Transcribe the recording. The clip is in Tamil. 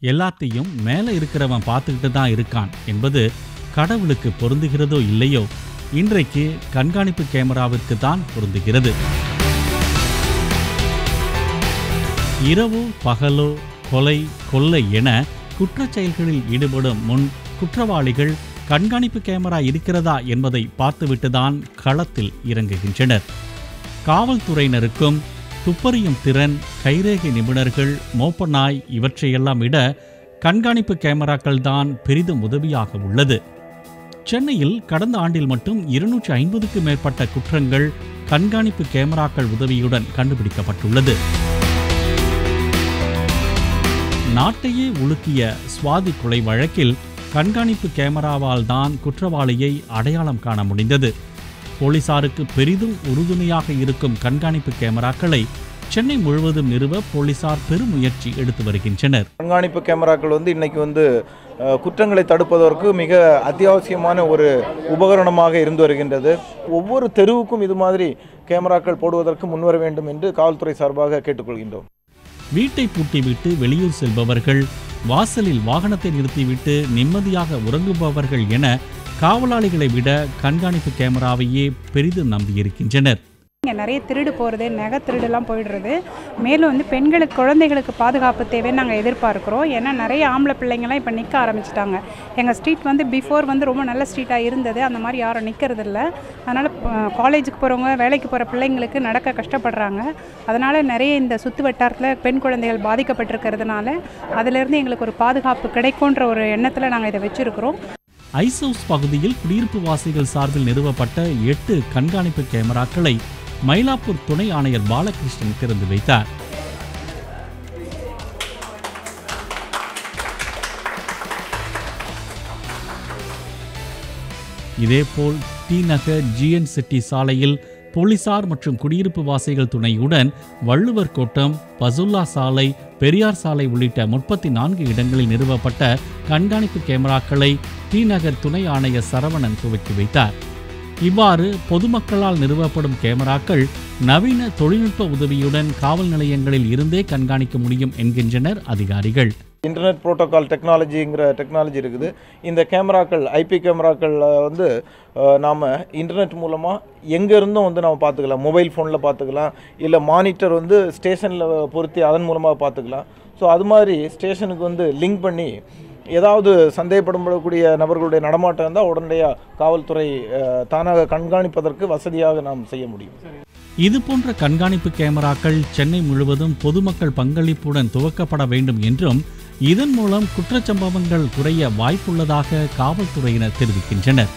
எல்லாத்தையும் மேலே இருக்கிறவன் பார்த்துக்கிட்டு தான் இருக்கான் என்பது கடவுளுக்கு பொருந்துகிறதோ இல்லையோ, இன்றைக்கு கண்காணிப்பு கேமராவிற்கு தான் பொருந்துகிறது. இரவோ பகலோ கொலை கொள்ளை என குற்றச் செயல்களில் ஈடுபடும் முன் குற்றவாளிகள் கண்காணிப்பு கேமரா இருக்கிறதா என்பதை பார்த்துவிட்டுதான் களத்தில் இறங்குகின்றனர். காவல்துறையினருக்கும் துப்பறியும் திறன், கைரேகை நிபுணர்கள், மோப்ப நாய் இவற்றையெல்லாம் விட கண்காணிப்பு கேமராக்கள் தான் பெரிதும் உதவியாக உள்ளது. சென்னையில் கடந்த ஆண்டில் மட்டும் 250க்கும் மேற்பட்ட குற்றங்கள் கண்காணிப்பு கேமராக்கள் உதவியுடன் கண்டுபிடிக்கப்பட்டுள்ளது. நாட்டையே உலுக்கிய சுவாதி கொலை வழக்கில் கண்காணிப்பு கேமராவால் தான் குற்றவாளியை அடையாளம் காண முடிந்தது. போலீசாருக்கு பெரிதும் உறுதுணையாக இருக்கும் கண்காணிப்பு கேமராக்களை சென்னை முழுவதும் நிறுவ போலீசார் பெருமுயற்சி எடுத்து வருகின்றனர். கண்காணிப்பு கேமராக்கள் இன்னைக்கு குற்றங்களை தடுப்பதற்கு மிக அத்தியாவசியமான ஒரு உபகரணமாக இருந்து வருகின்றது. ஒவ்வொரு தெருவுக்கும் இது மாதிரி கேமராக்கள் போடுவதற்கு முன்வர வேண்டும் என்று காவல்துறை சார்பாக கேட்டுக்கொள்கின்றோம். வீட்டை பூட்டிவிட்டு வெளியூர் செல்பவர்கள், வாசலில் வாகனத்தை நிறுத்திவிட்டு நிம்மதியாக உறங்குபவர்கள் என காவலாளிகளை விட கண்காணிப்பு கேமராவையே பெரிதும் நம்பியிருக்கின்றனர். இங்கே நிறைய திருடு போகிறது, நகை திருடுலாம் போயிடுறது. மேலும் பெண்களுக்கு, குழந்தைகளுக்கு பாதுகாப்பு தேவைன்னு நாங்கள் எதிர்பார்க்குறோம். ஏன்னா நிறைய ஆம்பளை பிள்ளைங்கள்லாம் இப்போ நிற்க ஆரம்பிச்சிட்டாங்க. எங்கள் ஸ்ட்ரீட் பிஃபோர் ரொம்ப நல்ல ஸ்ட்ரீட்டாக இருந்தது. அந்த மாதிரி யாரும் நிற்கிறது இல்லை. அதனால் காலேஜுக்கு போகிறவங்க, வேலைக்கு போகிற பிள்ளைங்களுக்கு நடக்க கஷ்டப்படுறாங்க. அதனால் நிறைய இந்த சுற்று வட்டாரத்தில் பெண் குழந்தைகள் பாதிக்கப்பட்டிருக்கிறதுனால அதிலிருந்து எங்களுக்கு ஒரு பாதுகாப்பு கிடைக்குன்ற ஒரு எண்ணத்தில் நாங்கள் இதை வச்சுருக்கிறோம். ஐசவுஸ் பகுதியில் குடியிருப்பு வாசிகள் சார்பில் நிறுவப்பட்ட 8 கண்காணிப்பு கேமராக்களை மயிலாப்பூர் துணை ஆணையர் பாலகிருஷ்ணன் திறந்து வைத்தார். இதேபோல் டி நகர் ஜிஎன் சிட்டி சாலையில் போலீசார் மற்றும் குடியிருப்பு வாசிகள் துணையுடன் வள்ளுவர் கோட்டம், பசுல்லா சாலை, பெரியார் சாலை உள்ளிட்ட 34 இடங்களில் நிறுவப்பட்ட கண்காணிப்பு கேமராக்களை டி நகர் துணை ஆணையர் சரவணன் துவக்கி வைத்தார். இவ்வாறு பொதுமக்களால் நிறுவப்படும் கேமராக்கள் நவீன தொழில்நுட்ப உதவியுடன் காவல் நிலையங்களில் இருந்தே கண்காணிக்க முடியும் என்கின்றனர் அதிகாரிகள். இன்டர்நெட் புரோட்டோகால் டெக்னாலஜி இருக்குது. இந்த கேமராக்கள், ஐபி கேமராக்கள் நாம் இன்டர்நெட் மூலமாக எங்கே இருந்தும் நாம் பார்த்துக்கலாம். மொபைல் ஃபோனில் பார்த்துக்கலாம், இல்லை மானிட்டர் ஸ்டேஷனில் பொருத்தி அதன் மூலமாக பார்த்துக்கலாம். ஸோ அது மாதிரி ஸ்டேஷனுக்கு லிங்க் பண்ணி ஏதாவது சந்தேகப்படக்கூடிய நபர்களுடைய நடமாட்டம் இருந்தால் உடனடியாக காவல்துறை தானாக கண்காணிப்பதற்கு வசதியாக நாம் செய்ய முடியும். இதுபோன்ற கண்காணிப்பு கேமராக்கள் சென்னை முழுவதும் பொதுமக்கள் பங்களிப்புடன் துவக்கப்பட வேண்டும் என்றும், இதன் மூலம் குற்றச்சம்பவங்கள் குறைய வாய்ப்புள்ளதாக காவல்துறையினர் தெரிவிக்கின்றனர்.